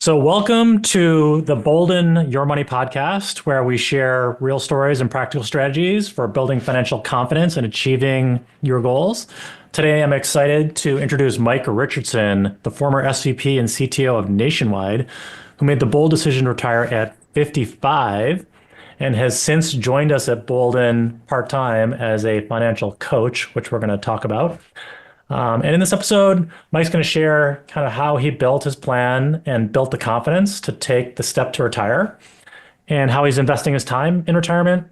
So, welcome to the Boldin Your Money Podcast, where we share real stories and practical strategies for building financial confidence and achieving your goals. Today, I'm excited to introduce Mike Richardson, the former SVP and CTO of Nationwide, who made the bold decision to retire at 55 and has since joined us at Boldin part-time as a financial coach, which we're going to talk about. And in this episode, Mike's going to share kind of how he built his plan and built the confidence to take the step to retire, and how he's investing his time in retirement,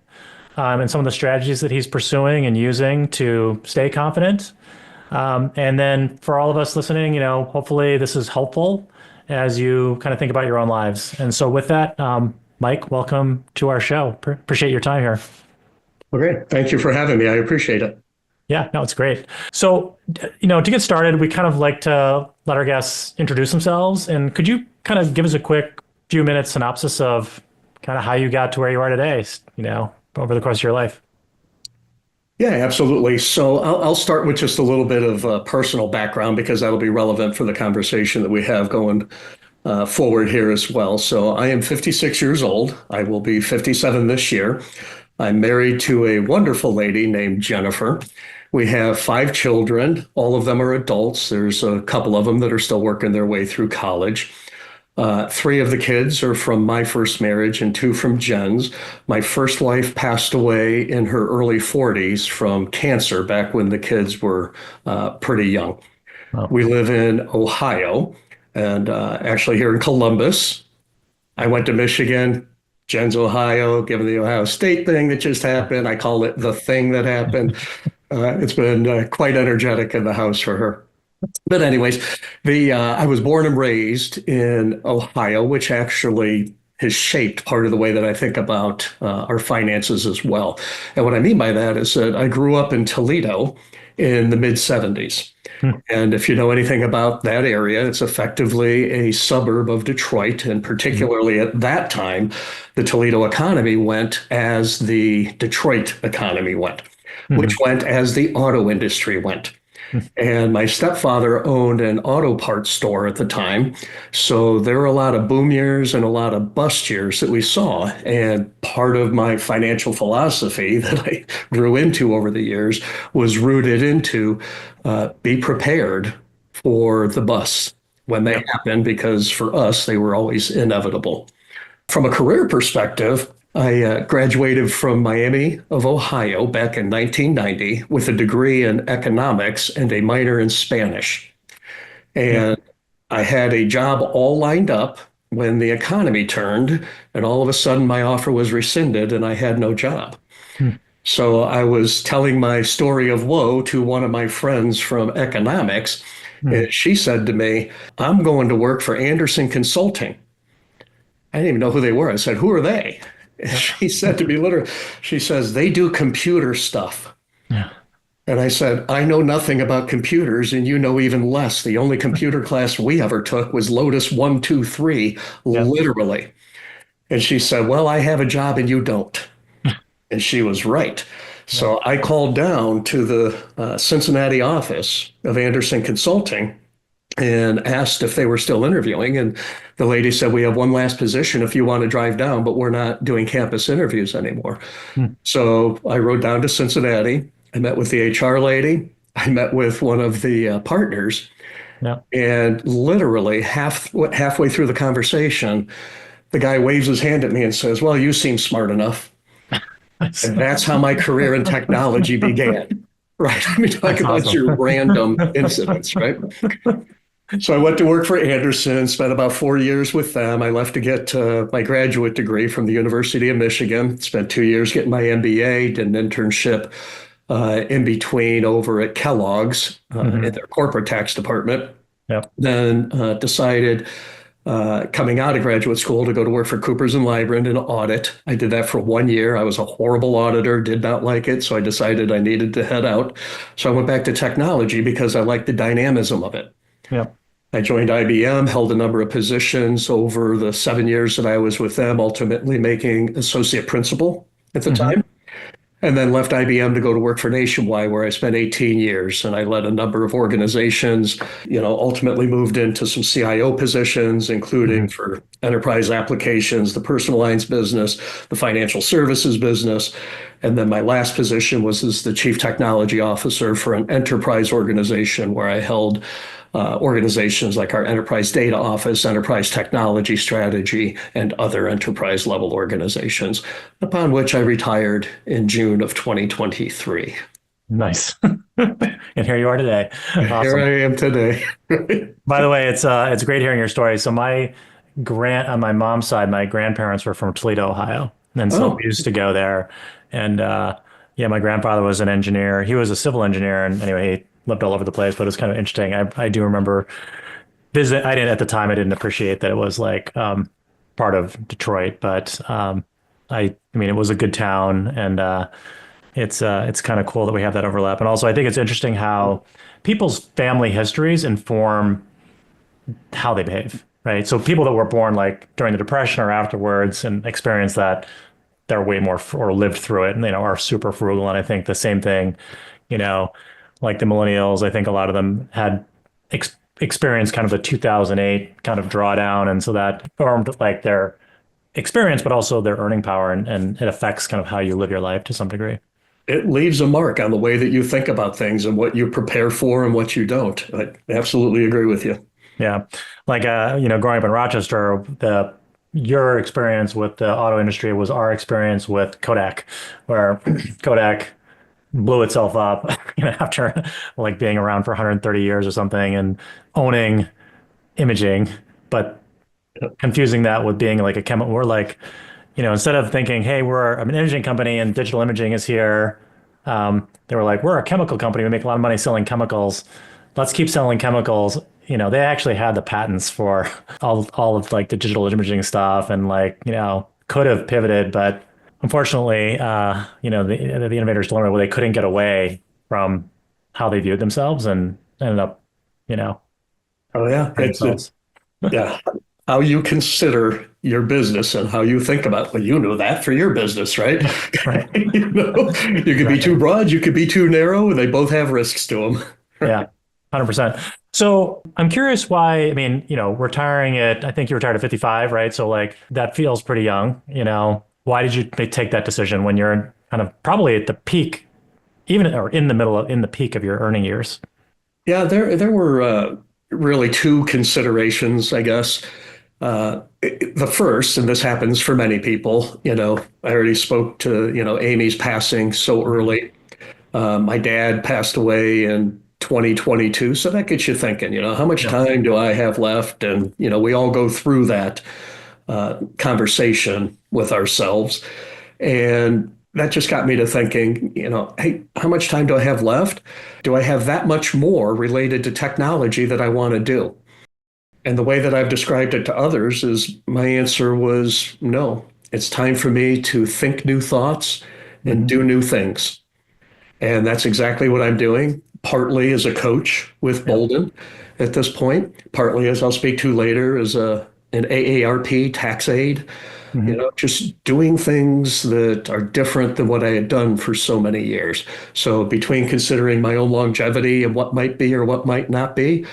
and some of the strategies that he's pursuing and using to stay confident. And then for all of us listening, hopefully this is helpful as you kind of think about your own lives. And so with that, Mike, welcome to our show. Appreciate your time here. Well, great. Thank you for having me. I appreciate it. Yeah, no, it's great. So, to get started, we kind of like to let our guests introduce themselves. And could you kind of give us a quick few minutes synopsis of kind of how you got to where you are today, over the course of your life? Yeah, absolutely. So I'll start with just a little bit of personal background because that'll be relevant for the conversation that we have going forward here as well. So I am 56 years old. I will be 57 this year. I'm married to a wonderful lady named Jennifer. We have 5 children. All of them are adults. There's a couple of them that are still working their way through college. 3 of the kids are from my first marriage and 2 from Jen's. My first wife passed away in her early 40s from cancer back when the kids were pretty young. Wow. We live in Ohio and actually here in Columbus. I went to Michigan. Jen's Ohio, given the Ohio State thing that just happened. I call it the thing that happened. It's been quite energetic in the house for her. But anyways, I was born and raised in Ohio, which actually has shaped part of the way that I think about our finances as well. And what I mean by that is that I grew up in Toledo in the mid-70s. And if you know anything about that area, it's effectively a suburb of Detroit. And particularly at that time, the Toledo economy went as the Detroit economy went, which went as the auto industry went. And my stepfather owned an auto parts store at the time. So there were a lot of boom years and a lot of bust years that we saw. And part of my financial philosophy that I grew into over the years was rooted into be prepared for the busts when they happen, because for us, they were always inevitable. From a career perspective, I graduated from Miami of Ohio back in 1990 with a degree in economics and a minor in Spanish. And I had a job all lined up when the economy turned, and all of a sudden my offer was rescinded and I had no job. So I was telling my story of woe to one of my friends from economics. And she said to me, "I'm going to work for Anderson Consulting." I didn't even know who they were. I said, "Who are they?" She said to me, literally, she says, "They do computer stuff." Yeah. And I said, "I know nothing about computers, and you know even less. The only computer class we ever took was Lotus 1, 2, 3, literally." And she said, "Well, I have a job and you don't." And she was right. So I called down to the Cincinnati office of Anderson Consulting and asked if they were still interviewing. And the lady said, "We have one last position if you want to drive down, but we're not doing campus interviews anymore." So I rode down to Cincinnati. I met with the HR lady. I met with one of the partners. And literally halfway through the conversation, the guy waves his hand at me and says, "Well, you seem smart enough." And that's how my career in technology began. Right. I mean, talk about your random incidents, right? So I went to work for Anderson, spent about 4 years with them. I left to get my graduate degree from the University of Michigan, spent 2 years getting my MBA, did an internship in between over at Kellogg's in their corporate tax department. Then decided coming out of graduate school to go to work for Coopers & Lybrand in audit. I did that for 1 year. I was a horrible auditor, did not like it. So I decided I needed to head out. So I went back to technology because I liked the dynamism of it. I joined IBM, held a number of positions over the 7 years that I was with them, ultimately making associate principal at the time. and then left IBM to go to work for Nationwide, where I spent 18 years. And I led a number of organizations, ultimately moved into some CIO positions, including Mhm. for enterprise applications, the personal lines business, the financial services business. And then my last position was as the chief technology officer for an enterprise organization where I held organizations like our enterprise data office, enterprise technology strategy, and other enterprise level organizations, upon which I retired in June of 2023. Nice. And here you are today. Here Awesome. I am today. By the way, it's great hearing your story. So on my mom's side, my grandparents were from Toledo, Ohio, and so we Oh, used to go there. And yeah, my grandfather was an engineer. He was a civil engineer, and anyway, he lived all over the place. But it was kind of interesting. I do remember visit. I didn't at the time. I didn't appreciate that it was like part of Detroit, but I mean, it was a good town, and it's kind of cool that we have that overlap. And also, I think it's interesting how people's family histories inform how they behave, right? So people that were born like during the Depression or afterwards and experience that, they're way more or lived through it and are super frugal. And I think the same thing, you know, like the millennials, I think a lot of them had experienced kind of the 2008 kind of drawdown, and so that formed like their experience, but also their earning power, and it affects kind of how you live your life to some degree. it leaves a mark on the way that you think about things and what you prepare for and what you don't. I absolutely agree with you. Yeah. Like, growing up in Rochester, your experience with the auto industry was our experience with Kodak, where Kodak blew itself up, after like being around for 130 years or something and owning imaging, but confusing that with being like a chemical. We're like, instead of thinking, hey, we're an imaging company and digital imaging is here, they were like, we're a chemical company. We make a lot of money selling chemicals. Let's keep selling chemicals. They actually had the patents for all of like the digital imaging stuff, and like, could have pivoted, but unfortunately, the innovators dilemma where they couldn't get away from how they viewed themselves and ended up, you know, Oh yeah, hurting themselves. yeah, how you consider your business and how you think about, well, you know that for your business, right? Right. You could be Exactly. too broad, you could be too narrow, and they both have risks to them. Yeah. 100%. So I'm curious why, I mean, retiring I think you retired at 55, right? So like that feels pretty young. Why did you take that decision when you're kind of probably at the peak, even or in the peak of your earning years? Yeah, there were really two considerations, I guess. The first, and this happens for many people, I already spoke to, Amy's passing so Mhm. early. My dad passed away in 2022, so that gets you thinking, how much Yeah. time do I have left? And, we all go through that conversation with ourselves. And that just got me to thinking, hey, how much time do I have left? Do I have that much more related to technology that I want to do? And the way that I've described it to others is my answer was no. It's time for me to think new thoughts and Hmm. do new things. And that's exactly what I'm doing, partly as a coach with Yep. Boldin at this point, partly as I'll speak to later as an AARP tax aide, Hmm. just doing things that are different than what I had done for so many years. So between considering my own longevity and what might be or what might not be,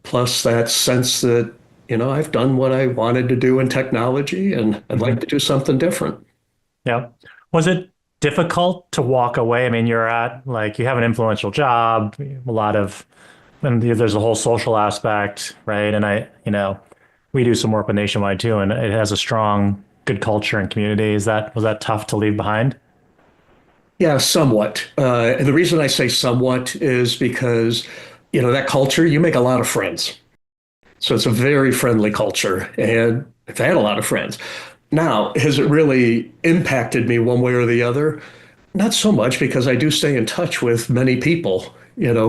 plus that sense that, I've done what I wanted to do in technology and I'd like Hmm. to do something different. Yeah. Was it difficult to walk away? I mean, you have an influential job, a lot of, and there's a whole social aspect, right? And we do some work with Nationwide too, and it has a strong, good culture and community. Was that tough to leave behind? Yeah, somewhat. And the reason I say somewhat is because, that culture, you make a lot of friends. So it's a very friendly culture. And I've had a lot of friends. Now, has it really impacted me one way or the other? Not so much because I do stay in touch with many people,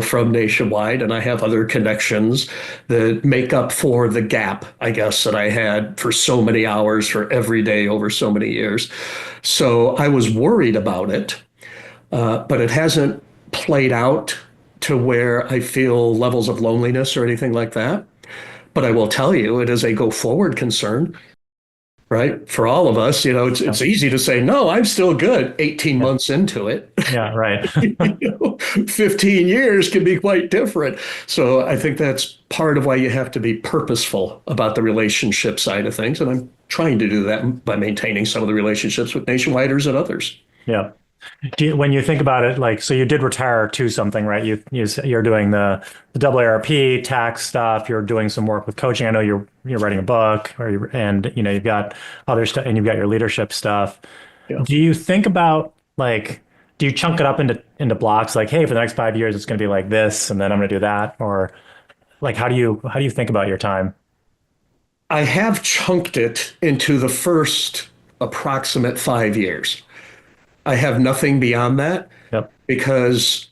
from Nationwide, and I have other connections that make up for the gap, I guess, that I had for so many hours for every day over so many years. So I was worried about it, but it hasn't played out to where I feel levels of loneliness or anything like that. But I will tell you, it is a go forward concern. right? For all of us, Yeah. it's easy to say, no, I'm still good 18 Yeah. months into it. Yeah. Right. 15 years can be quite different. So I think that's part of why you have to be purposeful about the relationship side of things. And I'm trying to do that by maintaining some of the relationships with nationwiders and others. Yeah. When you think about it, like, so you did retire to something, right? You're doing the AARP tax stuff. You're doing some work with coaching. I know you're writing a book, and you've got other stuff, and you've got your leadership stuff. Yeah. Do you think about like, do you chunk it up into blocks? Like, hey, for the next 5 years, it's going to be like this, and then I'm going to do that, or like, how do you think about your time? I have chunked it into the first approximate 5 years. I have nothing beyond that Yep. because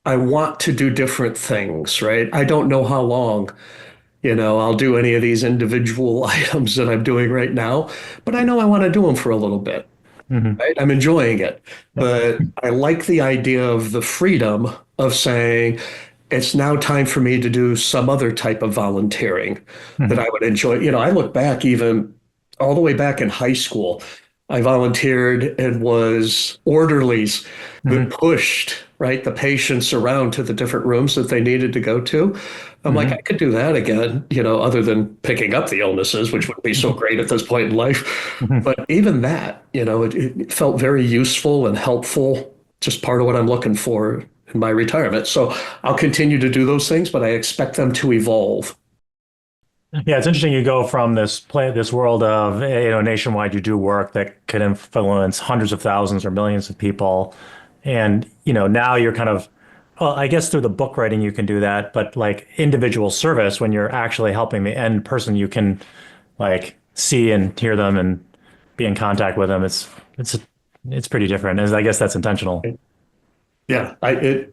I want to do different things, right? I don't know how long, I'll do any of these individual items that I'm doing right now, but I know I want to do them for a little bit, Hmm. right? I'm enjoying it, Yep. but I like the idea of the freedom of saying, it's now time for me to do some other type of volunteering that Hmm. I would enjoy. I look back even all the way back in high school. I volunteered and was orderlies that Hmm. pushed, right, the patients around to the different rooms that they needed to go to. I'm like, I Hmm. could do that again, other than picking up the illnesses, which would be so great at this point in life. Hmm. But even that, it felt very useful and helpful, just part of what I'm looking for in my retirement. So I'll continue to do those things, but I expect them to evolve. Yeah, it's interesting. You go from this world of nationwide. You do work that could influence hundreds of thousands or millions of people, and now you're kind of, well, I guess through the book writing you can do that, but like individual service when you're actually helping the end person, you can like see and hear them and be in contact with them. It's pretty different. And I guess that's intentional. Yeah, it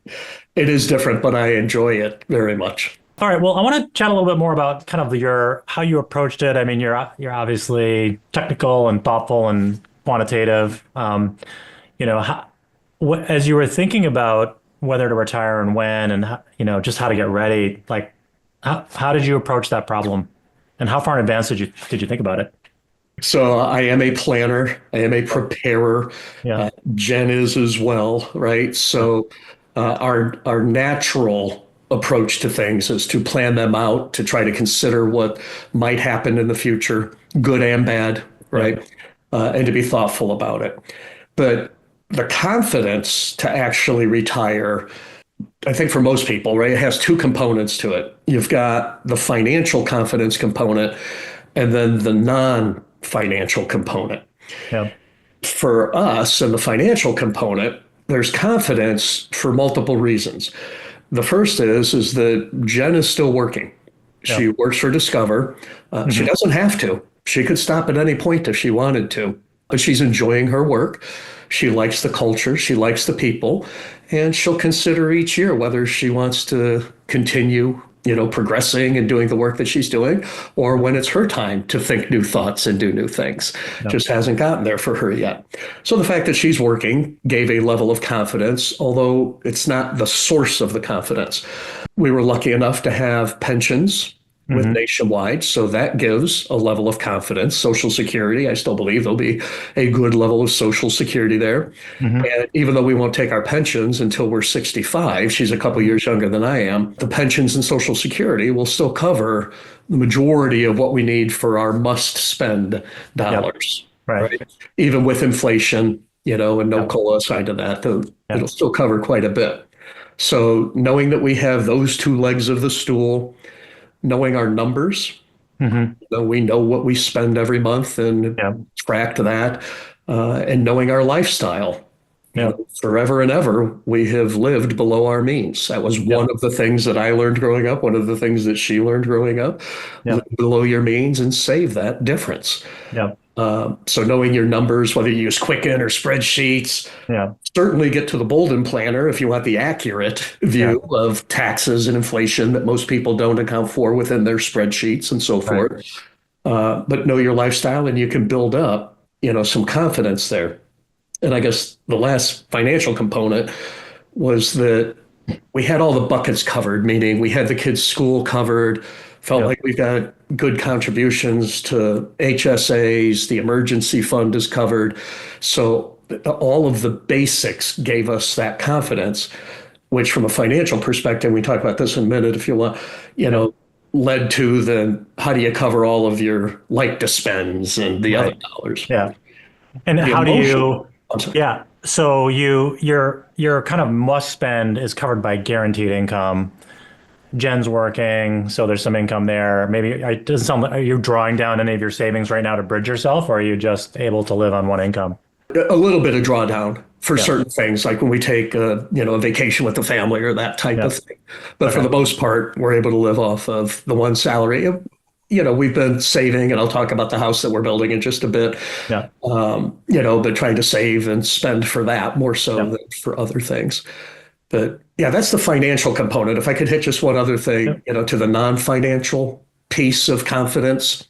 is different, but I enjoy it very much. All right. Well, I want to chat a little bit more about kind of your how you approached it. I mean, you're obviously technical and thoughtful and quantitative. How, as you were thinking about whether to retire and when, and just how to get ready, like how did you approach that problem, and how far in advance did you think about it? So I am a planner. I am a preparer. Yeah. Jen is as well, right? So our natural approach to things is to plan them out, to try to consider what might happen in the future, good and bad, Yeah. right? And to be thoughtful about it. But the confidence to actually retire, I think for most people, right, it has two components to it. You've got the financial confidence component and then the non-financial component. Yeah. For us and the financial component, there's confidence for multiple reasons. The first is that Jen is still working. Yeah. She works for Discover. She Hmm. doesn't have to. She could stop at any point if she wanted to, but she's enjoying her work. She likes the culture. She likes the people, and she'll consider each year whether she wants to continue, progressing and doing the work that she's doing, or when it's her time to think new thoughts and do new things. Yeah. Just hasn't gotten there for her yet. So the fact that she's working gave a level of confidence, although it's not the source of the confidence. We were lucky enough to have pensions with Hmm. Nationwide. So that gives a level of confidence. Social Security, I still believe there'll be a good level of Social Security there. Hmm. And even though we won't take our pensions until we're 65, she's a couple years younger than I am, the pensions and Social Security will still cover the majority of what we need for our must spend Yep. dollars, Right. right? Even with inflation, and no Yep. COLA assigned to that, it'll Yep. still cover quite a bit. So knowing that we have those two legs of the stool, knowing our numbers, Hmm. we know what we spend every month and Yep. track that, and knowing our lifestyle. Yep. Forever and ever, we have lived below our means. That was one Yep. of the things that I learned growing up, one of the things that she learned growing up. Live Yep. below your means and save that difference. Yep. So knowing your numbers, whether you use Quicken or spreadsheets, Yeah. certainly get to the Boldin planner if you want the accurate Yeah. view of taxes and inflation that most people don't account for within their spreadsheets and so Right. forth. But know your lifestyle and you can build up, some confidence there. And I guess the last financial component was that we had all the buckets covered, meaning we had the kids' school covered, Felt Yep. like we've got good contributions to HSAs, the emergency fund is covered. So all of the basics gave us that confidence, which from a financial perspective, we talk about this in a minute if you want, you Yep. know, led to the how do you cover all of your like to spends and the other Right. dollars. Yeah. And The how do emotion, you, I'm sorry. yeah. So your kind of must spend is covered by guaranteed income. Jen's working, so there's some income there. Maybe it doesn't sound like, are you drawing down any of your savings right now to bridge yourself, or are you just able to live on one income? A little bit of drawdown for Yeah. certain things, like when we take a vacation with the family or that type Yeah. of thing. But for Okay. the most part, we're able to live off of the one salary. We've been saving, and I'll talk about the house that we're building in just a bit. Yeah. But trying to save and spend for that more so Yeah. than for other things. But yeah, that's the financial component. If I could hit just one other Yeah. thing, to the non-financial piece of confidence,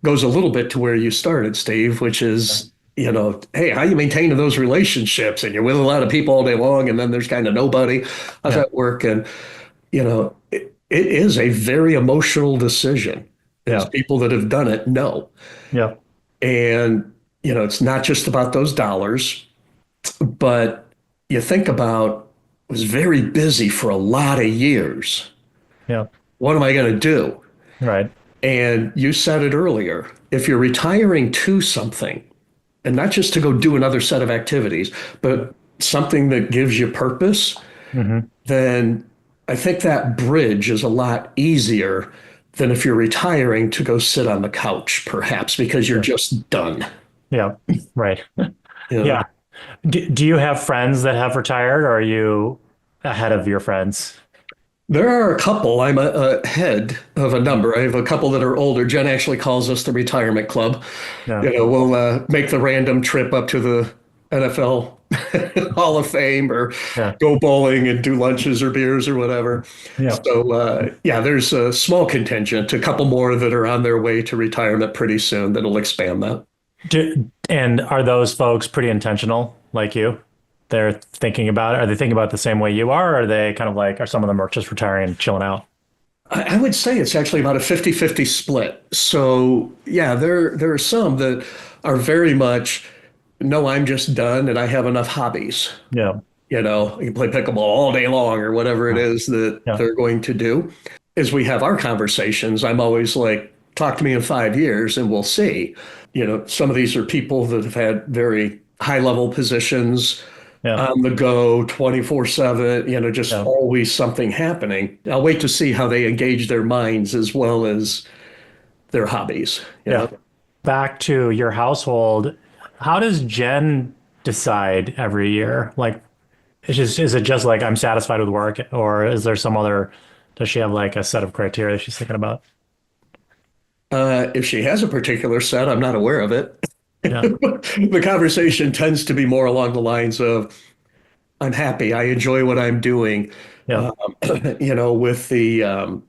goes a little bit to where you started, Steve, which Yeah. is, hey, how you maintaining those relationships? And you're with a lot of people all day long, and then there's kind of nobody. How's Yeah. that work? And, it is a very emotional decision, as Yeah. people that have done it know. Yeah. And, it's not just about those dollars, but you think about, I was very busy for a lot of years. Yeah. What am I going to do? Right. And you said it earlier, if you're retiring to something, and not just to go do another set of activities, but something that gives you purpose, Hmm. then I think that bridge is a lot easier than if you're retiring to go sit on the couch, perhaps, because you're Yeah. just done. Yeah. Right. You know, Yeah. Do you have friends that have retired, or are you ahead of your friends? there are a couple. I'm a head of a number. I have a couple that are older. Jen actually calls us the retirement club. Yeah. We'll make the random trip up to the NFL Hall of Fame or Yeah. go bowling and do lunches or beers or whatever. Yeah. So, yeah, there's a small contingent, a couple more that are on their way to retirement pretty soon that'll expand that. And are those folks pretty intentional like you? They're thinking about it. Are they thinking about it the same way you are? Or are they kind of like, are some of them are just retiring and chilling out? I would say it's actually about a 50-50 split. So, yeah, there are some that are very much, no, I'm just done and I have enough hobbies. Yeah. You can play pickleball all day long or whatever it is that Yeah. they're going to do. As we have our conversations, I'm always like, talk to me in 5 years and we'll see. Some of these are people that have had very high level positions Yeah. on the go 24/7, just Yeah. always something happening. I'll wait to see how they engage their minds as well as their hobbies. Yeah. Back to your household, how does Jen decide every year? Like, is it just like I'm satisfied with work, or is there some other? Does she have like a set of criteria she's thinking about? If she has a particular set, I'm not aware of it. Yeah. The conversation tends to be more along the lines of, I'm happy. I enjoy what I'm doing. Yeah. With the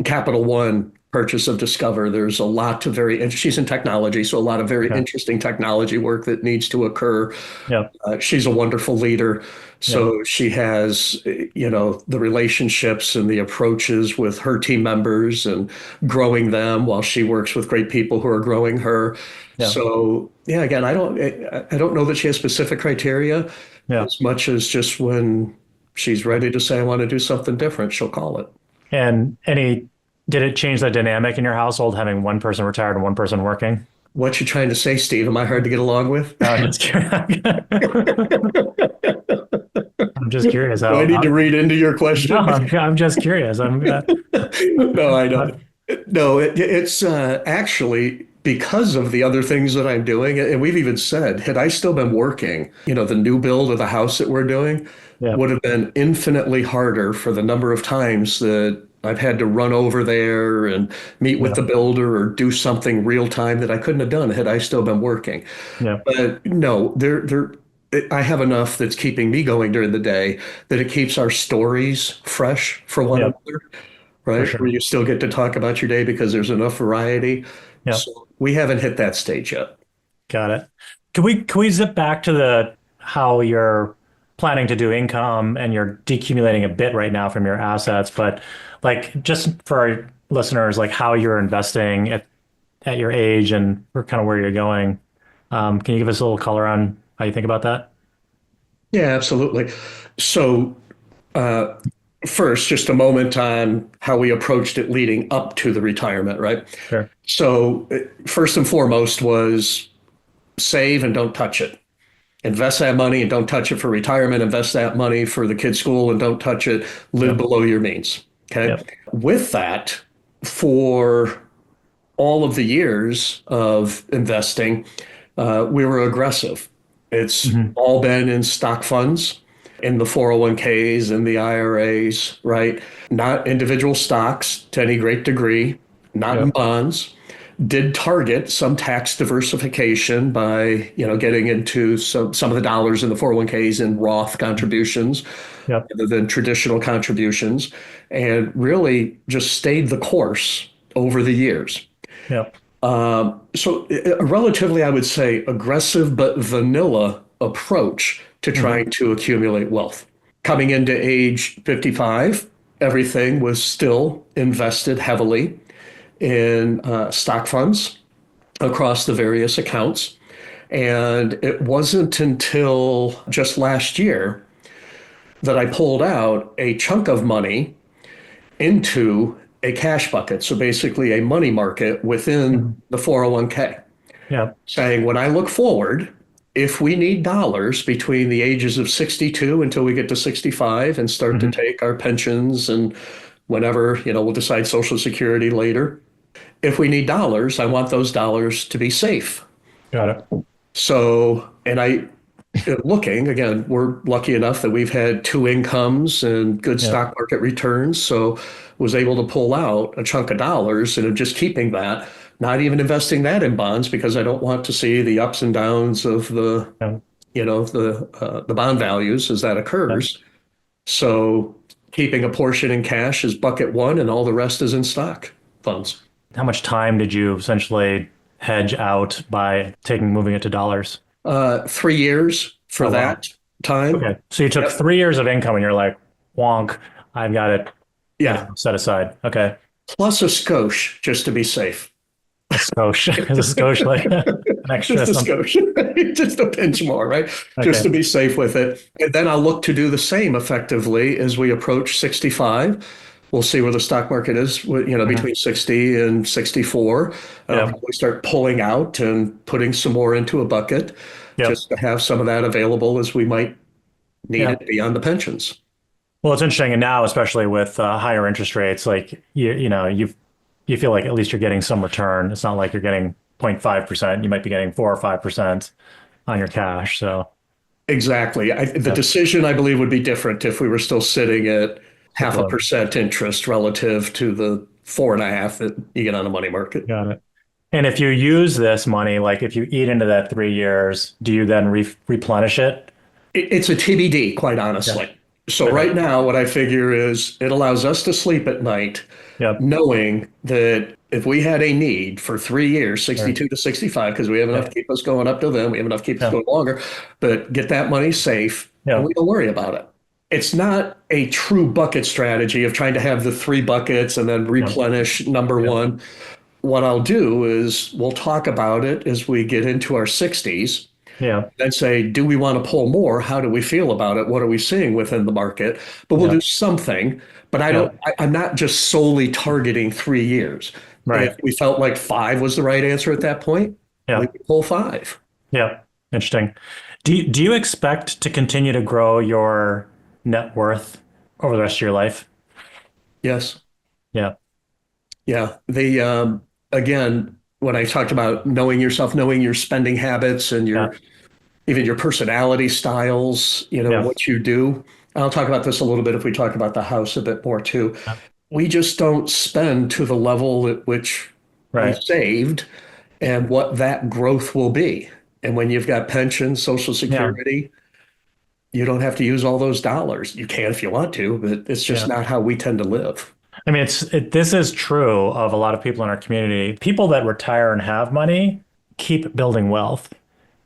Capital One purchase of Discover, there's a lot to and she's in technology, so a lot of very Okay. interesting technology work that needs to occur. Yeah. She's a wonderful leader. Yeah. So she has, the relationships and the approaches with her team members and growing them while she works with great people who are growing her. Yeah. So yeah, again, I don't know that she has specific criteria Yeah. as much as just when she's ready to say, I want to do something different, she'll call it. And did it change the dynamic in your household having one person retired and one person working? What you trying to say, Steve? Am I hard to get along with? No, I'm just curious. I'm just curious Do I need to read into your question? No, I'm just curious. No, I don't. No, it's actually because of the other things that I'm doing. And we've even said, had I still been working, the new build of the house that we're doing Yeah. would have been infinitely harder for the number of times that I've had to run over there and meet with Yeah. the builder or do something real time that I couldn't have done had I still been working. Yeah. But no, I have enough that's keeping me going during the day that it keeps our stories fresh for one Yeah. another, right? sure. Where you still get to talk about your day because there's enough variety. Yeah. So we haven't hit that stage yet. Got it. Can we zip back to how your planning to do income and you're decumulating a bit right now from your assets, but like just for our listeners, like how you're investing at your age and for kind of where you're going. Can you give us a little color on how you think about that? Yeah, absolutely. So, uh, first, just a moment on how we approached it leading up to the retirement, right? Sure. So, first and foremost was save and don't touch it. Invest that money and don't touch it for retirement. Invest that money for the kids' school and don't touch it. Live Yep. below your means. Okay. Yep. With that, for all of the years of investing, we were aggressive. It's Hmm. all been in stock funds, in the 401ks and the IRAs, right? Not individual stocks to any great degree, not in Yep. bonds. Did target some tax diversification by, getting into some of the dollars in the 401ks and Roth contributions Yep. rather than traditional contributions, and really just stayed the course over the years. Yep. So a relatively, I would say, aggressive but vanilla approach to Hmm. trying to accumulate wealth. Coming into age 55, everything was still invested heavily in stock funds across the various accounts. And it wasn't until just last year that I pulled out a chunk of money into a cash bucket. So basically, a money market within Hmm. the 401k, Yep. saying when I look forward, if we need dollars between the ages of 62 until we get to 65 and start to Hmm. take our pensions and whenever, we'll decide Social Security later. If we need dollars, I want those dollars to be safe. Got it. So, and looking again, we're lucky enough that we've had two incomes and good Yep. stock market returns. So, was able to pull out a chunk of dollars and just keeping that, not even investing that in bonds because I don't want to see the ups and downs of Yep. the bond values as that Yep. occurs. So, keeping a portion in cash is bucket one, and all the rest is in stock funds. How much time did you essentially hedge out by moving it to dollars? 3 years for Oh, wow. that time. Okay. So you took Yep. 3 years of income and you're like, wonk, I've got it, Yeah. set aside. Okay. Plus a skosh just to be safe. A skosh. Is a skosh like an extra Just a something? skosh, right? Just a pinch more, right? Just Okay. to be safe with it. And then I'll look to do the same effectively as we approach 65. We'll see where the stock market is, Hmm. between 60 and 64. And I'll Yep. probably start pulling out and putting some more into a bucket Yep. just to have some of that available as we might need Yeah. it beyond the pensions. Well, it's interesting, and now especially with higher interest rates, like you feel like at least you're getting some return. It's not like you're getting 0.5%. You might be getting 4 or 5% on your cash. So Exactly. The yeah, decision, I believe, would be different if we were still sitting at it half a was. percent interest relative to the 4.5 that you get on a money market. Got it. And if you use this money, like if you eat into that 3 years, do you then replenish it? It's a TBD, quite Yeah. honestly. So Okay. right now, what I figure is it allows us to sleep at night, Yep. knowing that if we had a need for 3 years, Sure. 62 to 65, because we have enough to Yep. keep us going up to then, we have enough to keep us Yeah. going longer, but get that money safe and Yeah. we don't worry about it. It's not a true bucket strategy of trying to have the three buckets and then Yeah. replenish number Yeah. one. What I'll do is we'll talk about it as we get into our 60s Yeah. and say, do we want to pull more? How do we feel about it? What are we seeing within the market? But we'll Yeah. do something. But Yeah. I'm not just solely targeting 3 years. If Right. we felt like five was the right answer at that point, we Yeah. could pull five. Yeah. Interesting. Do you expect to continue to grow your net worth over the rest of your life? Yes. Yeah. Yeah. Again, when I talked about knowing yourself, knowing your spending habits and Yeah. even your personality styles, Yeah. what you do. I'll talk about this a little bit if we talk about the house a bit more too. Yeah. We just don't spend to the level at which we Right. saved and what that growth will be. And when you've got pension, Social Yeah. Security, you don't have to use all those dollars. You can if you want to, but it's just Yeah. not how we tend to live. I mean, this is true of a lot of people in our community. People that retire and have money keep building wealth.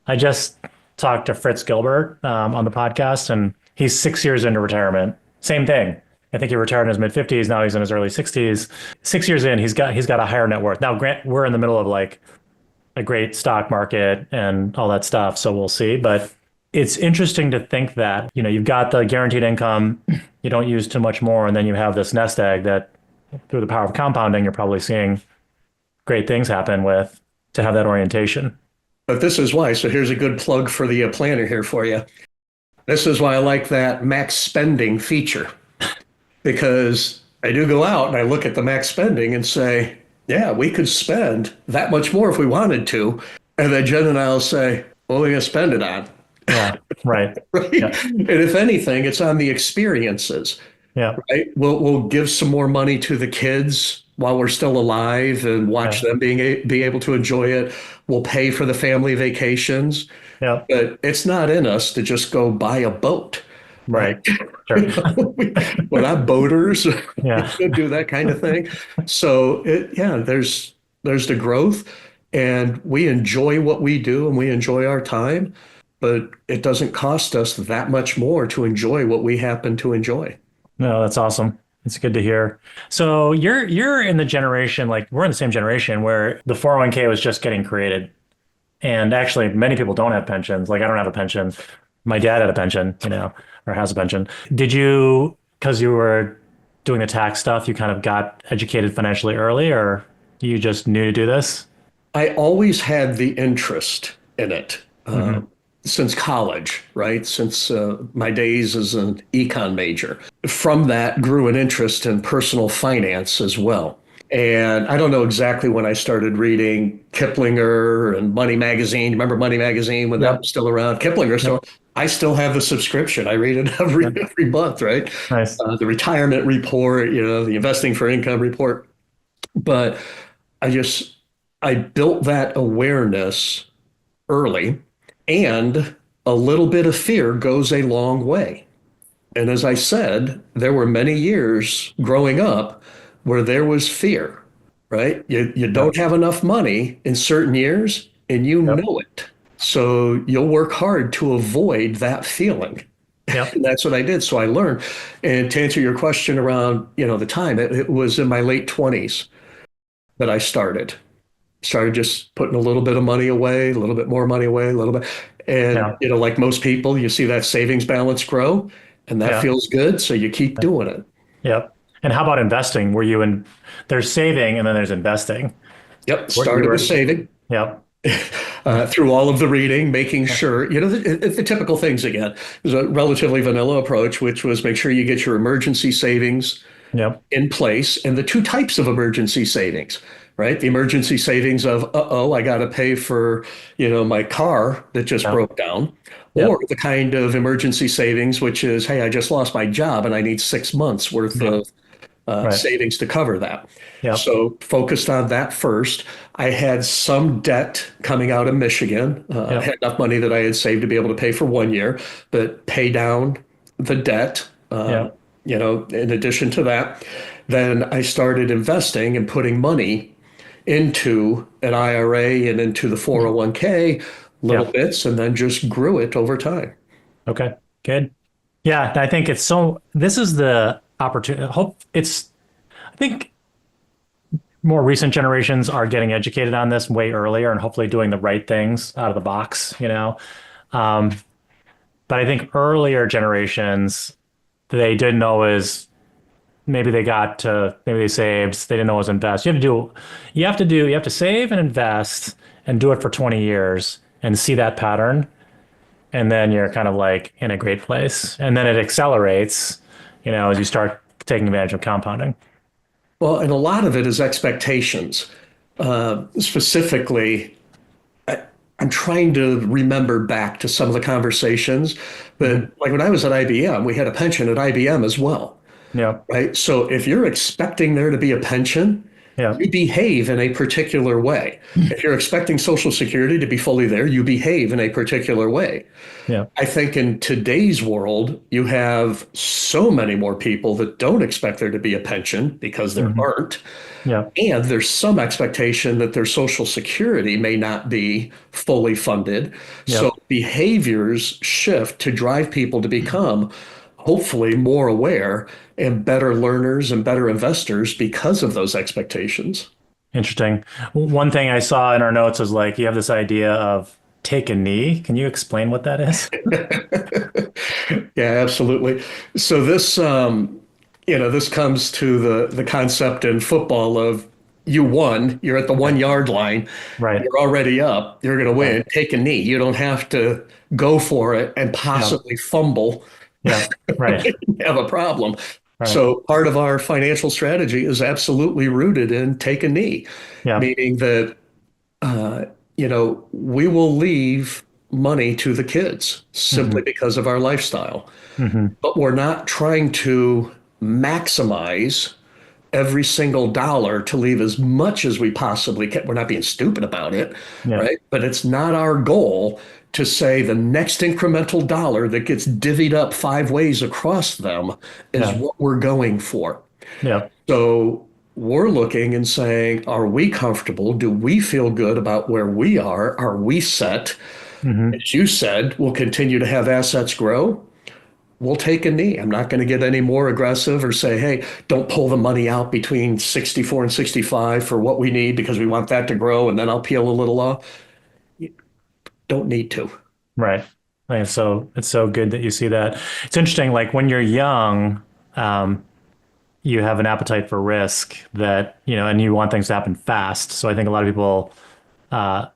I just talked to Fritz Gilbert on the podcast, and He's 6 years into retirement. Same thing. I think he retired in his mid 50s. Now he's in his early 60s. 6 years in, he's got a higher net worth. Now, grant we're in the middle of like a great stock market and all that stuff, so we'll see. But it's interesting to think that, you've got the guaranteed income, you don't use too much more, and then you have this nest egg that through the power of compounding, you're probably seeing great things happen with to have that orientation. But this is why. So here's a good plug for the planner here for you. This is why I like that max spending feature, because I do go out and I look at the max spending and say, yeah, we could spend that much more if we wanted to. And then Jen and I will say, what are we going to spend it on? Yeah, right. Right. Yeah. And if anything, it's on the experiences. Yeah. Right. We'll give some more money to the kids while we're still alive and watch them be able to enjoy it. We'll pay for the family vacations. Yeah. But it's not in us to just go buy a boat. Right. Sure. We're not boaters. Yeah. We don't do that kind of thing. So there's the growth, and we enjoy what we do and we enjoy our time, but it doesn't cost us that much more to enjoy what we happen to enjoy. No, that's awesome. It's good to hear. So you're in the generation, like we're in the same generation where the 401k was just getting created. And actually many people don't have pensions. Like I don't have a pension. My dad had a pension, or has a pension. Did you, because you were doing the tax stuff, you kind of got educated financially early, or you just knew to do this? I always had the interest in it. Since college, right? Since my days as an econ major. From that grew an interest in personal finance as well. And I don't know exactly when I started reading Kiplinger and Money Magazine. Remember Money Magazine when that was still around? Kiplinger. So I still have the subscription. I read it every month, right? Nice. The retirement report, the investing for income report. But I built that awareness early. And a little bit of fear goes a long way. And as I said, there were many years growing up where there was fear, right? You don't have enough money in certain years and you know it. So you'll work hard to avoid that feeling. Yep. And that's what I did. So I learned. And to answer your question around, the time, it was in my late 20s that I started just putting a little bit of money away, a little bit more money away, a little bit. And, like most people, you see that savings balance grow and that feels good. So you keep doing it. Yep. And how about investing? There's saving and then there's investing. Yep. Started with saving. Yep. Through all of the reading, making sure, the typical things again. There's a relatively vanilla approach, which was make sure you get your emergency savings in place, and the two types of emergency savings. Right? The emergency savings of, I got to pay for, my car that just broke down, or the kind of emergency savings, which is, hey, I just lost my job and I need 6 months worth of savings to cover that. So focused on that first. I had some debt coming out of Michigan. I had enough money that I had saved to be able to pay for 1 year, but pay down the debt, in addition to that. Then I started investing and putting money into an IRA and into the 401k little bits, and then just grew it over time. Okay, good. Yeah, I think this is the opportunity. I think more recent generations are getting educated on this way earlier and hopefully doing the right things out of the box, But I think earlier generations, they didn't always, maybe they saved, they didn't always invest. You have to save and invest and do it for 20 years and see that pattern. And then you're kind of like in a great place. And then it accelerates, as you start taking advantage of compounding. Well, and a lot of it is expectations. Specifically, I'm trying to remember back to some of the conversations, but like when I was at IBM, we had a pension at IBM as well. Yeah. Right. So if you're expecting there to be a pension, Yeah. You behave in a particular way. If you're expecting Social Security to be fully there, you behave in a particular way. Yeah. I think in today's world, you have so many more people that don't expect there to be a pension because there Hmm. aren't. Yeah. And there's some expectation that their Social Security may not be fully funded. So Yep. behaviors shift to drive people to become hopefully more aware and better learners and better investors because of those expectations. Interesting. One thing I saw in our notes is like you have this idea of take a knee. Can you explain what that is? Yeah, absolutely. So this comes to the concept in football of you won, you're at the Yeah. 1 yard line, Right. you're already up, you're going to Right. win, take a knee. You don't have to go for it and Yeah. possibly fumble, Yeah. Right. have a problem. Right. So part of our financial strategy is absolutely rooted in take a knee, Yeah. meaning that we will leave money to the kids simply Hmm. because of our lifestyle. Hmm. But we're not trying to maximize every single dollar to leave as much as we possibly can. We're not being stupid about it, Yeah. right? But it's not our goal to say the next incremental dollar that gets divvied up 5 ways across them is Yeah. what we're going for. Yeah. So we're looking and saying, are we comfortable? Do we feel good about where we are? Are we set? Hmm. As you said, we'll continue to have assets grow. We'll take a knee. I'm not going to get any more aggressive or say, hey, don't pull the money out between 64 and 65 for what we need because we want that to grow and then I'll peel a little off. You don't need to. Right. Like, it's so good that you see that. It's interesting. Like when you're young, um, you have an appetite for risk that, and you want things to happen fast. So I think a lot of people, uh,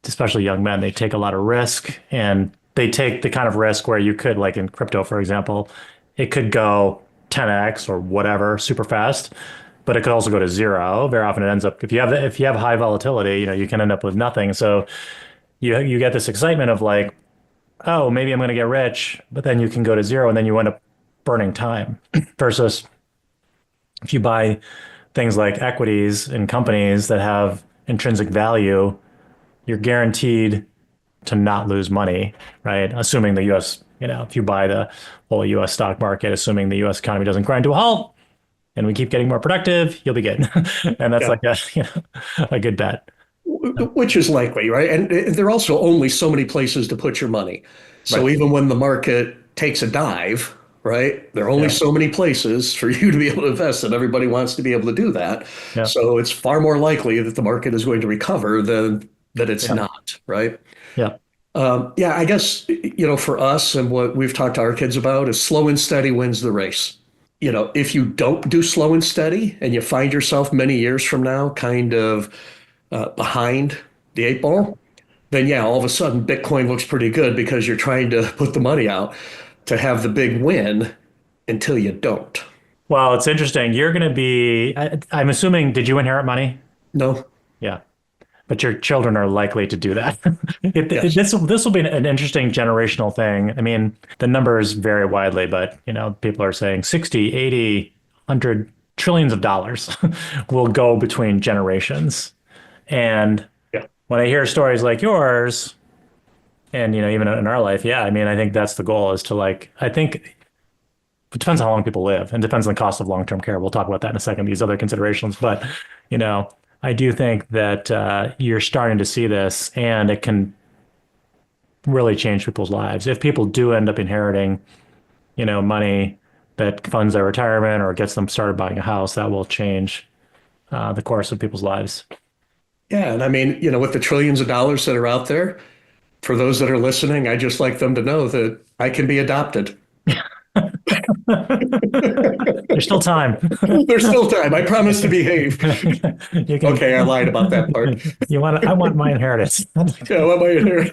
especially young men, they take a lot of risk and they take the kind of risk where you could, like in crypto, for example, it could go 10x or whatever super fast, but it could also go to zero. Very often it ends up, if you have high volatility, you can end up with nothing. So you get this excitement of like, oh, maybe I'm going to get rich, but then you can go to zero and then you end up burning time versus if you buy things like equities in companies that have intrinsic value, you're guaranteed to not lose money, right? Assuming the US, if you buy the whole US stock market, assuming the US economy doesn't grind to a halt and we keep getting more productive, you'll be good. And that's Yeah. like a good bet. Which is likely, right? And there are also only so many places to put your money. So Right. even when the market takes a dive, right, there are only Yeah. so many places for you to be able to invest, and everybody wants to be able to do that. Yeah. So it's far more likely that the market is going to recover than that it's Yeah. not, right? Yeah. Yeah, I guess, for us and what we've talked to our kids about is slow and steady wins the race. If you don't do slow and steady and you find yourself many years from now kind of behind the 8 ball, then yeah, all of a sudden Bitcoin looks pretty good because you're trying to put the money out to have the big win until you don't. Well, it's interesting. You're going to be, I'm assuming, did you inherit money? No? Yeah. But your children are likely to do that. Yes. This will be an interesting generational thing. I mean, the numbers vary widely, but people are saying 60, 80, 100 trillions of dollars will go between generations. And Yeah. when I hear stories like yours, and even in our life, yeah, I mean, I think that's the goal is to like, I think it depends on how long people live and depends on the cost of long-term care. We'll talk about that in a second, these other considerations. But, I do think that you're starting to see this and it can really change people's lives. If people do end up inheriting, money that funds their retirement or gets them started buying a house, that will change the course of people's lives. Yeah. And I mean, with the trillions of dollars that are out there, for those that are listening, I just like them to know that I can be adopted. There's still time. There's still time. I promise to behave. You can. Okay, I lied about that part. I want my inheritance. Yeah, what about you?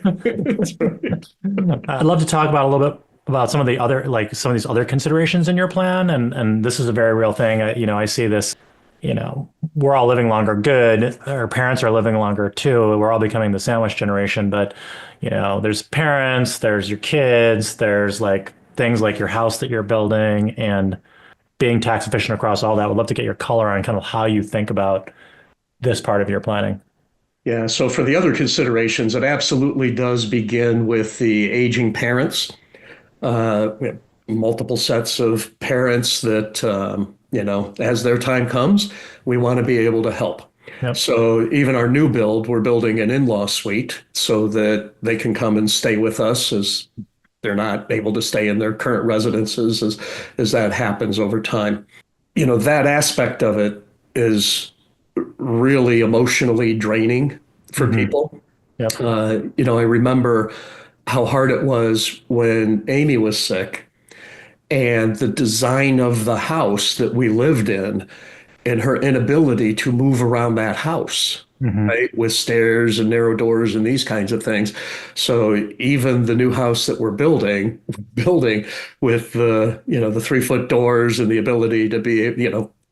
That's right. I'd love to talk about a little bit about some of the other, like some of these other considerations in your plan. And this is a very real thing. I see this, we're all living longer. Good. Our parents are living longer too. We're all becoming the sandwich generation, but there's parents, there's your kids, there's like things like your house that you're building. And being tax efficient across all that. Would love to get your color on kind of how you think about this part of your planning. Yeah. So for the other considerations, it absolutely does begin with the aging parents. We have multiple sets of parents that, as their time comes, we want to be able to help. Yep. So even our new build, we're building an in-law suite so that they can come and stay with us as they're not able to stay in their current residences as that happens over time. That aspect of it is really emotionally draining for people. Yep. I remember how hard it was when Amy was sick and the design of the house that we lived in and her inability to move around that house, right? With stairs and narrow doors and these kinds of things. So even the new house that we're building with the 3-foot doors and the ability to be,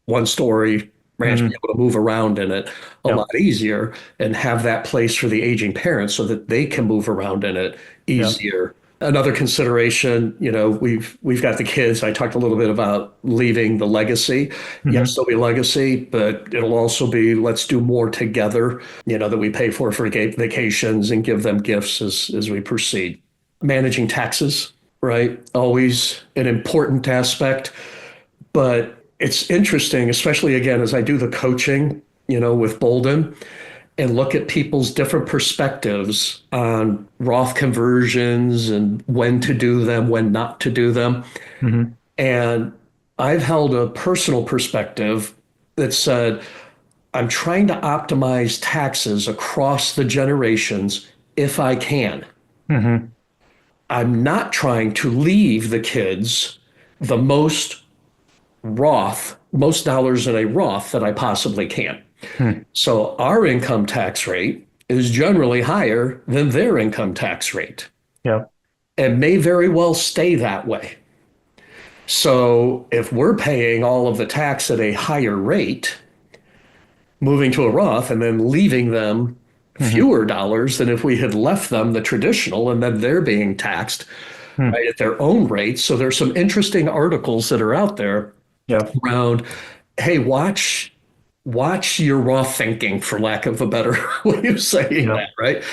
1-story ranch, be able to move around in it a Yep. lot easier and have that place for the aging parents so that they can move around in it Yep. easier. Another consideration, we've got the kids. I talked a little bit about leaving the legacy. Yes, there'll be legacy, but it'll also be let's do more together, that we pay for vacations and give them gifts as we proceed. Managing taxes, right? Always an important aspect, but it's interesting, especially again, as I do the coaching, with Boldin and look at people's different perspectives on Roth conversions and when to do them, when not to do them. And I've held a personal perspective that said, I'm trying to optimize taxes across the generations if I can. I'm not trying to leave the kids the most dollars in a Roth that I possibly can. So our income tax rate is generally higher than their income tax rate Yep. and may very well stay that way. So if we're paying all of the tax at a higher rate, moving to a Roth and then leaving them fewer dollars than if we had left them the traditional and then they're being taxed right, at their own rates. So there's some interesting articles that are out there Yep. around, hey, watch your Roth thinking, for lack of a better way of saying Yep. that, right?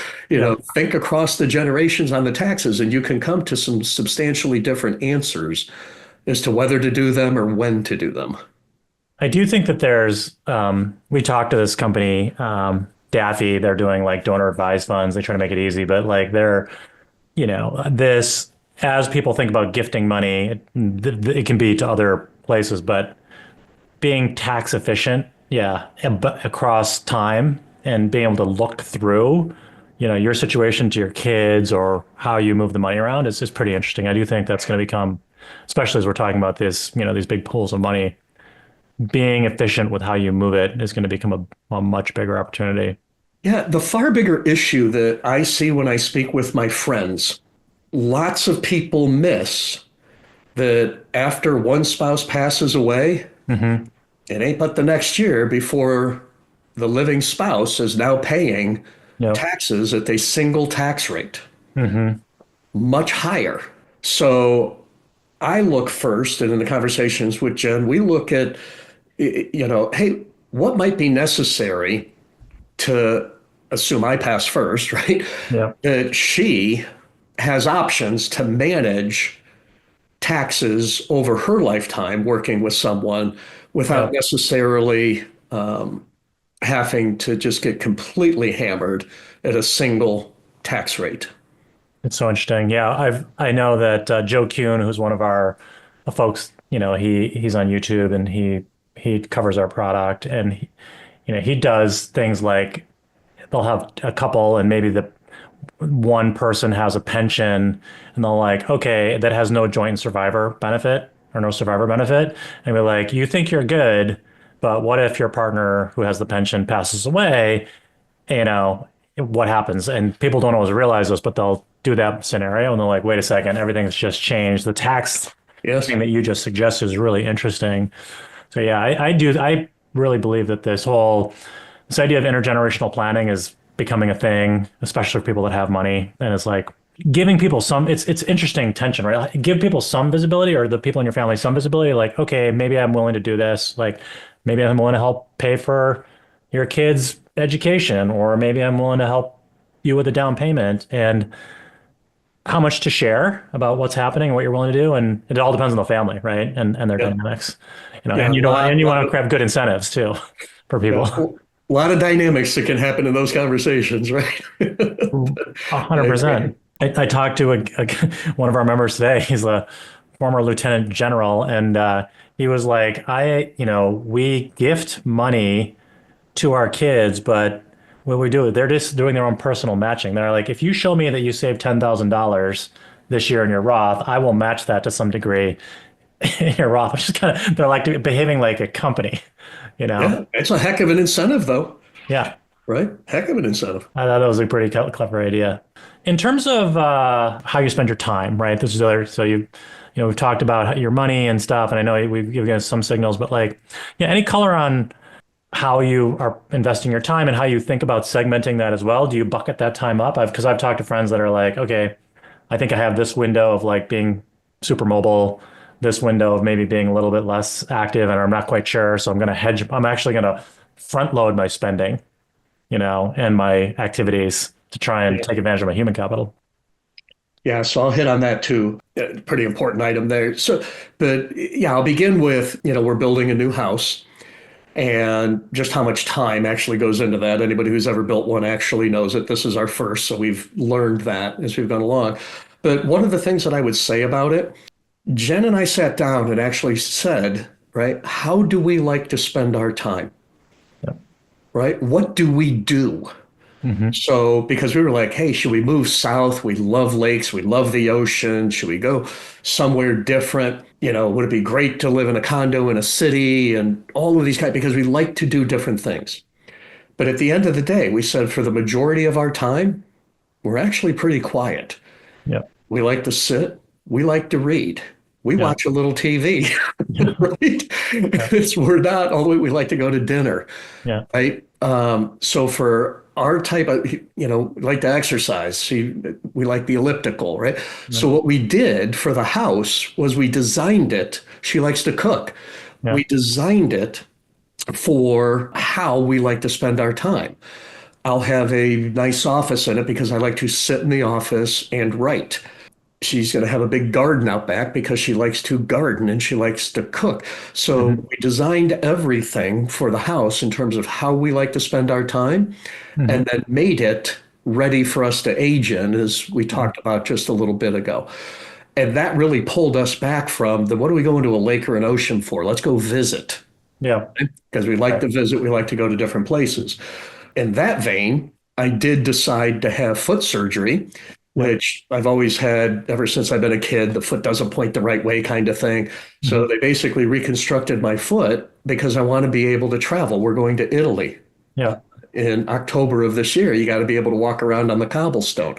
Think across the generations on the taxes, and you can come to some substantially different answers as to whether to do them or when to do them. I do think that we talked to this company, Daffy, they're doing like donor advised funds. They try to make it easy, but like this, as people think about gifting money, it can be to other places, but being tax efficient, but across time and being able to look through, your situation to your kids or how you move the money around is pretty interesting. I do think that's going to become, especially as we're talking about this, these big pools of money, being efficient with how you move it is going to become a much bigger opportunity. Yeah, the far bigger issue that I see when I speak with my friends, lots of people miss that after one spouse passes away, it ain't but the next year before the living spouse is now paying Yep. taxes at a single tax rate, much higher. So I look first, and in the conversations with Jen, we look at, hey, what might be necessary to assume I pass first, right? Yep. That she has options to manage taxes over her lifetime working with someone without necessarily having to just get completely hammered at a single tax rate. It's so interesting. Yeah, I know that Joe Kuhn, who's one of our folks, he's on YouTube and he covers our product, and he does things like they'll have a couple and maybe the one person has a pension and they'll like, okay, that has no joint and survivor benefit or no survivor benefit. And we're like, you think you're good, but what if your partner who has the pension passes away? What happens? And people don't always realize this, but they'll do that scenario and they're like, wait a second, everything's just changed. The tax thing that you just suggested is really interesting. So yeah, I really believe that this idea of intergenerational planning is becoming a thing, especially for people that have money. And it's like, giving people some, it's interesting tension, right? Like, give people some visibility, or the people in your family some visibility, like, okay, maybe I'm willing to do this. Like maybe I'm willing to help pay for your kids' education, or maybe I'm willing to help you with a down payment, and how much to share about what's happening, what you're willing to do. And it all depends on the family, right? And their Yeah. dynamics, Yeah. and you want to have good incentives too for Yeah, people. a lot of dynamics that can happen in those conversations, right? 100%. I talked to one of our members today. He's a former lieutenant general, and he was like, we gift money to our kids, but what we do, they're just doing their own personal matching. They're like, if you show me that you saved $10,000 this year in your Roth, I will match that to some degree in your Roth, which is kind of, they're like behaving like a company, you know? Yeah, it's a heck of an incentive, though, Yeah. right? Heck of an incentive. I thought that was a pretty clever idea. In terms of how you spend your time, right? This is other. So we've talked about your money and stuff, and I know we've given us some signals, but like, yeah, any color on how you are investing your time and how you think about segmenting that as well? Do you bucket that time up? Because I've talked to friends that are like, okay, I think I have this window of like being super mobile, this window of maybe being a little bit less active, and I'm not quite sure, so I'm going to hedge. I'm actually going to front load my spending, and my activities to try and take advantage of my human capital. Yeah, so I'll hit on that too. Pretty important item there. So, but yeah, I'll begin with, we're building a new house and just how much time actually goes into that. Anybody who's ever built one actually knows that this is our first, so we've learned that as we've gone along. But one of the things that I would say about it, Jen and I sat down and actually said, right, how do we like to spend our time? Yep. Right? What do we do? Mm-hmm. So, because we were like, hey, should we move south? We love lakes. We love the ocean. Should we go somewhere different? Would it be great to live in a condo in a city and all of these kinds, because we like to do different things. But at the end of the day, we said for the majority of our time, we're actually pretty quiet. Yep. We like to sit. We like to read. We Yeah. watch a little TV, Yeah. right? We're not, although we like to go to dinner, Yeah. right? So for our type of, we like to exercise. See, we like the elliptical, right? Yeah. So what we did for the house was we designed it. She likes to cook. Yeah. We designed it for how we like to spend our time. I'll have a nice office in it because I like to sit in the office and write. She's going to have a big garden out back because she likes to garden and she likes to cook. So Mm-hmm. we designed everything for the house in terms of how we like to spend our time, Mm-hmm. and then made it ready for us to age in, as we talked about just a little bit ago. And that really pulled us back from the what are we going to a lake or an ocean for? Let's go visit. Yeah. Because we like Right. to visit, we like to go to different places. In that vein, I did decide to have foot surgery, which I've always had ever since I've been a kid. The foot doesn't point the right way kind of thing. So they basically reconstructed my foot because I want to be able to travel. We're going to Italy Yeah. in October of this year. You got to be able to walk around on the cobblestone.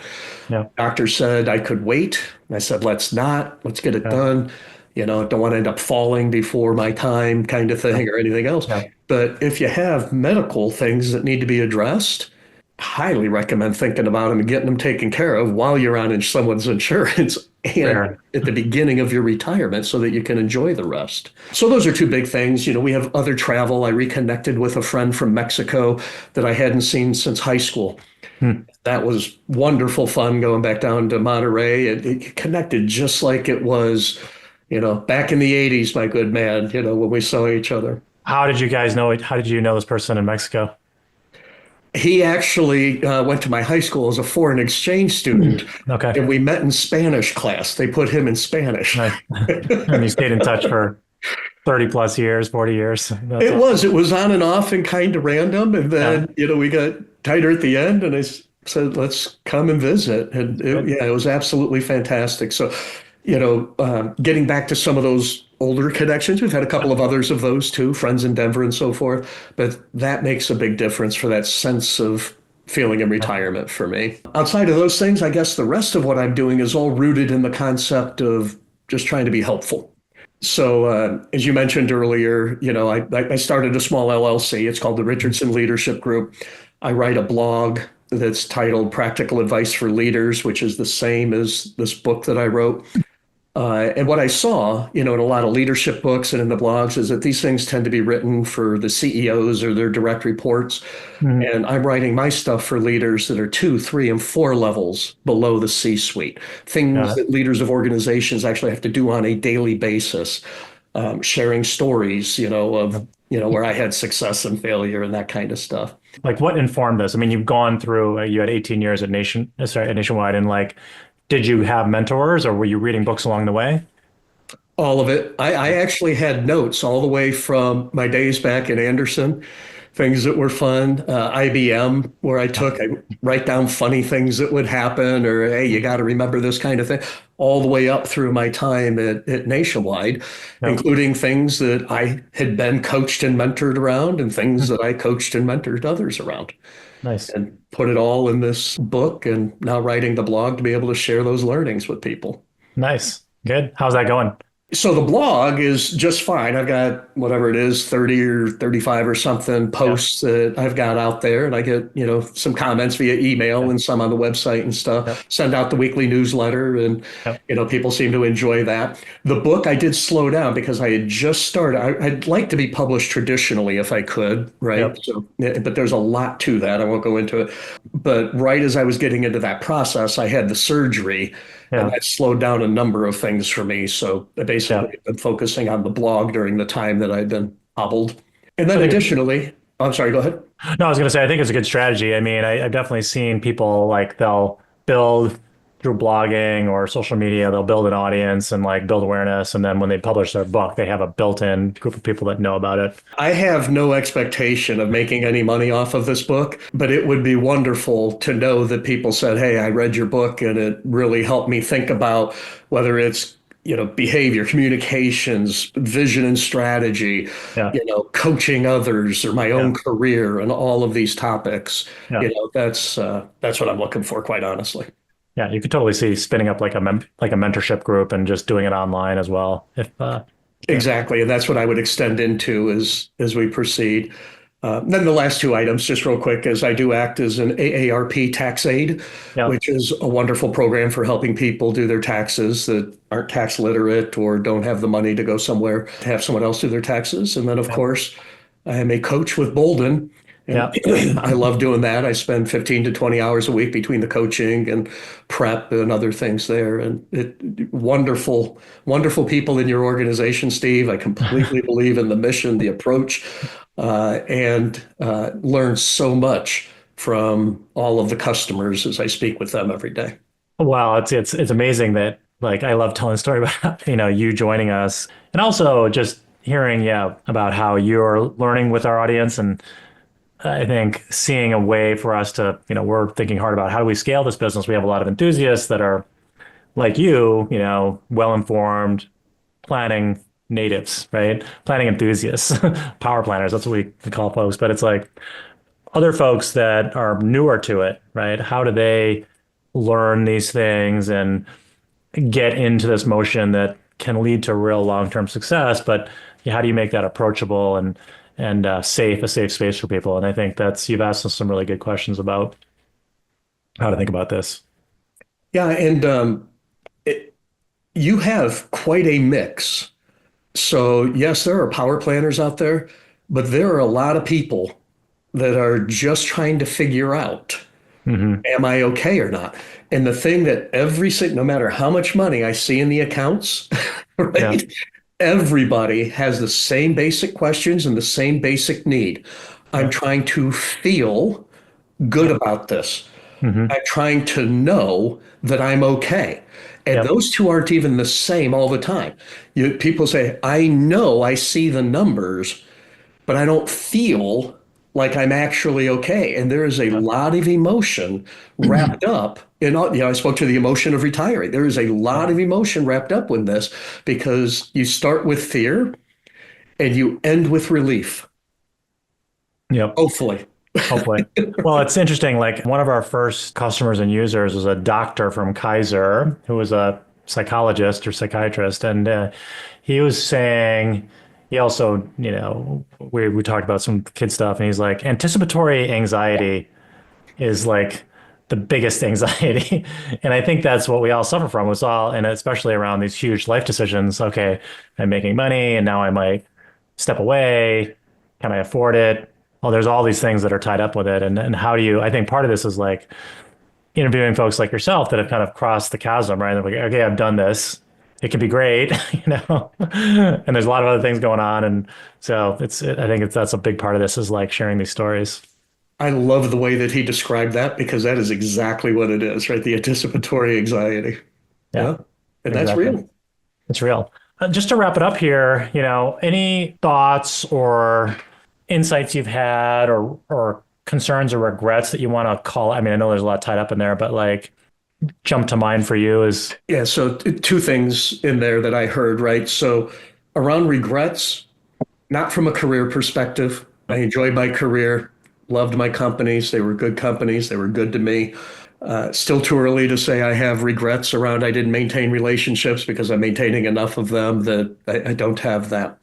Yeah. Doctor said I could wait. I said, let's not. Let's get it Yeah. done. Don't want to end up falling before my time kind of thing or anything else. Yeah. But if you have medical things that need to be addressed, highly recommend thinking about them and getting them taken care of while you're on someone's insurance and Fair. at the beginning of your retirement so that you can enjoy the rest. So those are two big things. We have other travel. I reconnected with a friend from Mexico that I hadn't seen since high school. That was wonderful fun going back down to Monterey. It connected just like it was, back in the 80s, my good man, when we saw each other. How did you guys know it? How did you know this person in Mexico? He actually went to my high school as a foreign exchange student, Okay. and we met in Spanish class. They put him in Spanish. Nice. And you stayed in touch for 30 plus years, 40 years. That's It was on and off and kind of random. And then, we got tighter at the end, and I said, let's come and visit. And it was absolutely fantastic. So, getting back to some of those older connections, we've had a couple of others of those too, friends in Denver and so forth. But that makes a big difference for that sense of feeling in retirement for me. Outside of those things, I guess the rest of what I'm doing is all rooted in the concept of just trying to be helpful. So as you mentioned earlier, I started a small LLC. It's called the Richardson Leadership Group. I write a blog that's titled Practical Advice for Leaders, which is the same as this book that I wrote. And what I saw, in a lot of leadership books and in the blogs is that these things tend to be written for the CEOs or their direct reports. Mhm. And I'm writing my stuff for leaders that are 2, 3, and 4 levels below the C-suite, things Got it. that leaders of organizations actually have to do on a daily basis, sharing stories, of, where I had success and failure and that kind of stuff. Like what informed this? I mean, you've gone through, you had 18 years at Nationwide, and like, did you have mentors or were you reading books along the way? All of it. I actually had notes all the way from my days back in Anderson, things that were fun, IBM, where I write down funny things that would happen, or hey, you got to remember this kind of thing, all the way up through my time at Nationwide, Yep. including things that I had been coached and mentored around, and things that I coached and mentored others around, Nice. and put it all in this book, and now writing the blog to be able to share those learnings with people. Nice. Good. How's that going? So the blog is just fine. I've got whatever it is, 30 or 35 or something Yeah. posts that I've got out there, and I get, some comments via email Yeah. and some on the website and Yep. stuff. Send out the weekly newsletter, and Yep. people seem to enjoy that. The book I did slow down because I had just started. I'd like to be published traditionally if I could, right? Yep. So, but there's a lot to that. I won't go into it. But right as I was getting into that process, I had the surgery. And Yeah. that slowed down a number of things for me. So I basically Yeah. been focusing on the blog during the time that I've been hobbled. And I then think additionally, I'm sorry, go ahead. No, I was going to say, I think it's a good strategy. I mean, I've definitely seen people like they'll build through blogging or social media, they'll build an audience and like build awareness. And then when they publish their book, they have a built-in group of people that know about it. I have no expectation of making any money off of this book, but it would be wonderful to know that people said, hey, I read your book and it really helped me think about whether it's behavior, communications, vision and strategy, Yeah. coaching others or my Yeah. own career and all of these topics. Yeah. That's what I'm looking for, quite honestly. Yeah. You could totally see spinning up like like a mentorship group and just doing it online as well. If, yeah. Exactly, and that's what I would extend into as we proceed. Then the last two items, just real quick, is I do act as an AARP tax aide, Yeah. which is a wonderful program for helping people do their taxes that aren't tax literate or don't have the money to go somewhere to have someone else do their taxes. And then, of Yeah. course, I am a coach with Boldin, and Yeah. I love doing that. I spend 15 to 20 hours a week between the coaching and prep and other things there. And wonderful, wonderful people in your organization, Steve. I completely believe in the mission, the approach, and learn so much from all of the customers as I speak with them every day. Wow, it's amazing that like I love telling the story about you joining us and also just hearing about how you're learning with our audience. And I think seeing a way for us to, we're thinking hard about how do we scale this business. We have a lot of enthusiasts that are like well informed, planning natives, right? Planning enthusiasts, power planners, that's what we call folks. But it's like other folks that are newer to it, right? How do they learn these things and get into this motion that can lead to real long-term success? But how do you make that approachable and a safe space for people? And I think you've asked us some really good questions about how to think about this. Yeah, and you have quite a mix. So, yes, there are power planners out there, but there are a lot of people that are just trying to figure out, Hmm. am I okay or not? And the thing that no matter how much money I see in the accounts, Yeah. right? Everybody has the same basic questions and the same basic need. I'm Yeah. trying to feel good Yeah. about this. Hmm. I'm trying to know that I'm okay. And Yep. those two aren't even the same all the time. People say, I know I see the numbers, but I don't feel like I'm actually okay. And there is a Yeah. lot of emotion wrapped up in, I spoke to the emotion of retiring. There is a Yeah. lot of emotion wrapped up with this because you start with fear and you end with relief, Yep. hopefully. Hopefully. Well, it's interesting. Like one of our first customers and users was a doctor from Kaiser who was a psychologist or psychiatrist. And he was saying, he also, we talked about some kid stuff and he's like, anticipatory anxiety is like the biggest anxiety. And I think that's what we all suffer from was all, and especially around these huge life decisions. Okay, I'm making money and now I might step away. Can I afford it? Well, there's all these things that are tied up with it. And how do you, I think part of this is like interviewing folks like yourself that have kind of crossed the chasm, right? They're like, okay, I've done this. It can be great, and there's a lot of other things going on. And so I think that's a big part of this is like sharing these stories. I love the way that he described that because that is exactly what it is, right? The anticipatory anxiety. Yeah, Yeah. And that's exactly. real. It's real. Just to wrap it up here, any thoughts or insights you've had or concerns or regrets that you want to call? I mean, I know there's a lot tied up in there, but like jump to mind for you is Yeah. So two things in there that I heard, right? So around regrets, not from a career perspective. I enjoyed my career, loved my companies. They were good companies. They were good to me. Still too early to say I have regrets around I didn't maintain relationships because I'm maintaining enough of them that I don't have that.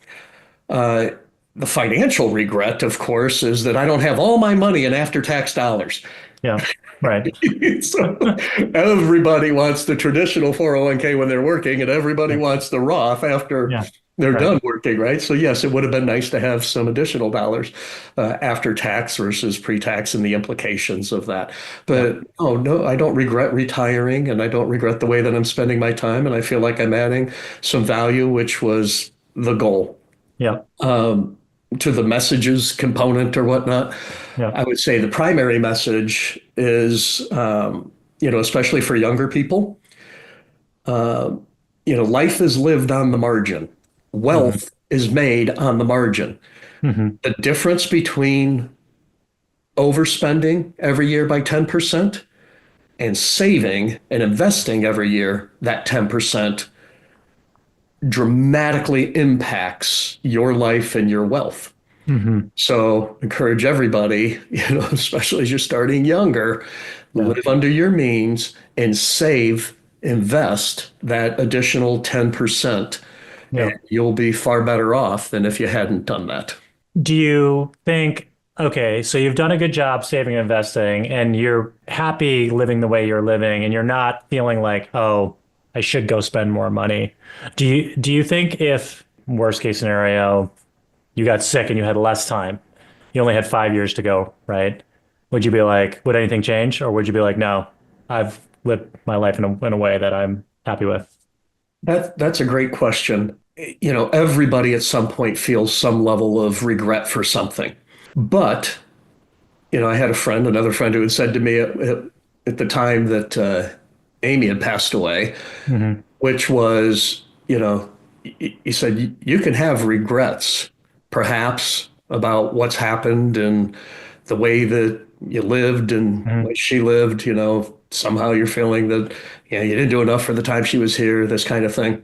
Uh, the financial regret, of course, is that I don't have all my money in after-tax dollars. yeah, right. So everybody wants the traditional 401k when they're working, and everybody Yeah, wants the Roth after yeah, they're right. done working, right? So yes, it would have been nice to have some additional dollars after tax versus pre-tax and the implications of that. Yeah, But oh no, I don't regret retiring, and I don't regret the way that I'm spending my time, and I feel like I'm adding some value, which was the goal yeah, to the messages component or whatnot. yeah. I would say the primary message is, especially for younger people, uh, life is lived on the margin. Hmm. Wealth is made on the margin. Hmm. The difference between overspending every year by 10% and saving and investing every year that 10% dramatically impacts your life and your wealth. Hmm. So encourage everybody, especially as you're starting younger, Yeah, live under your means and save, invest that additional 10%, and yeah. you'll be far better off than if you hadn't done that. Do you think, okay, so you've done a good job saving and investing and you're happy living the way you're living and you're not feeling like, oh, I should go spend more money. Do you think if worst case scenario, you got sick and you had less time, you only had 5 years to go, right? Would you be like, would anything change? Or would you be like, no, I've lived my life in a way that I'm happy with? That's a great question. Everybody at some point feels some level of regret for something. But, I had another friend who had said to me at the time that Amy had passed away, Hmm. which was, he said, you can have regrets, perhaps, about what's happened and the way that you lived and Hmm. what she lived. Somehow you're feeling that, you didn't do enough for the time she was here, this kind of thing.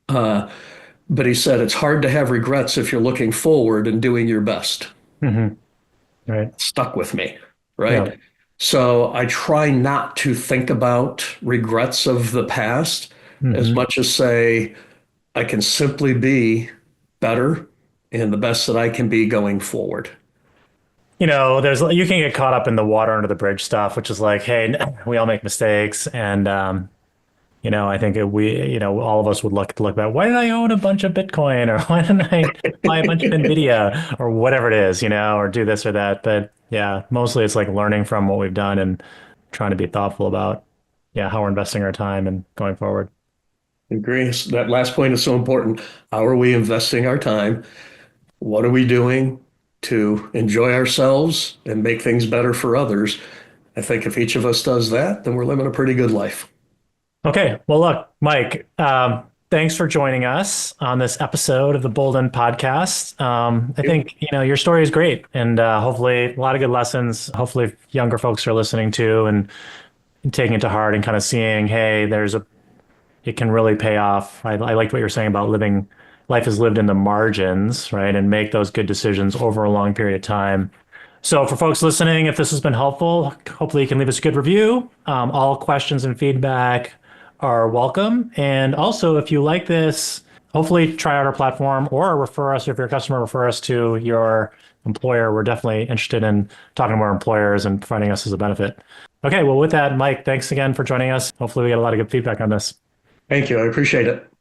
Uh, but he said, it's hard to have regrets if you're looking forward and doing your best. Hmm. Right. Stuck with me, Yeah. right? So I try not to think about regrets of the past as Hmm. much as say, I can simply be better and the best that I can be going forward. You can get caught up in the water under the bridge stuff, which is like, hey, we all make mistakes, and I think all of us would look back. Why did I own a bunch of Bitcoin, or why didn't I buy a bunch of Nvidia, or whatever it is, or do this or that. But yeah, mostly it's like learning from what we've done and trying to be thoughtful about, yeah, how we're investing our time and going forward. Agree. That last point is so important. How are we investing our time? What are we doing to enjoy ourselves and make things better for others? I think if each of us does that, then we're living a pretty good life. Okay. Well, look, Mike, thanks for joining us on this episode of the Boldin podcast. I think, your story is great and hopefully a lot of good lessons. Hopefully younger folks are listening to and taking it to heart and kind of seeing, hey, it can really pay off. I liked what you're saying about life is lived in the margins, right? And make those good decisions over a long period of time. So for folks listening, if this has been helpful, hopefully you can leave us a good review. All questions and feedback are welcome. And also, if you like this, hopefully try out our platform or refer us, if you're a customer, refer us to your employer, we're definitely interested in talking to more employers and providing us as a benefit. Okay, well, with that, Mike, thanks again for joining us. Hopefully we get a lot of good feedback on this. Thank you. I appreciate it.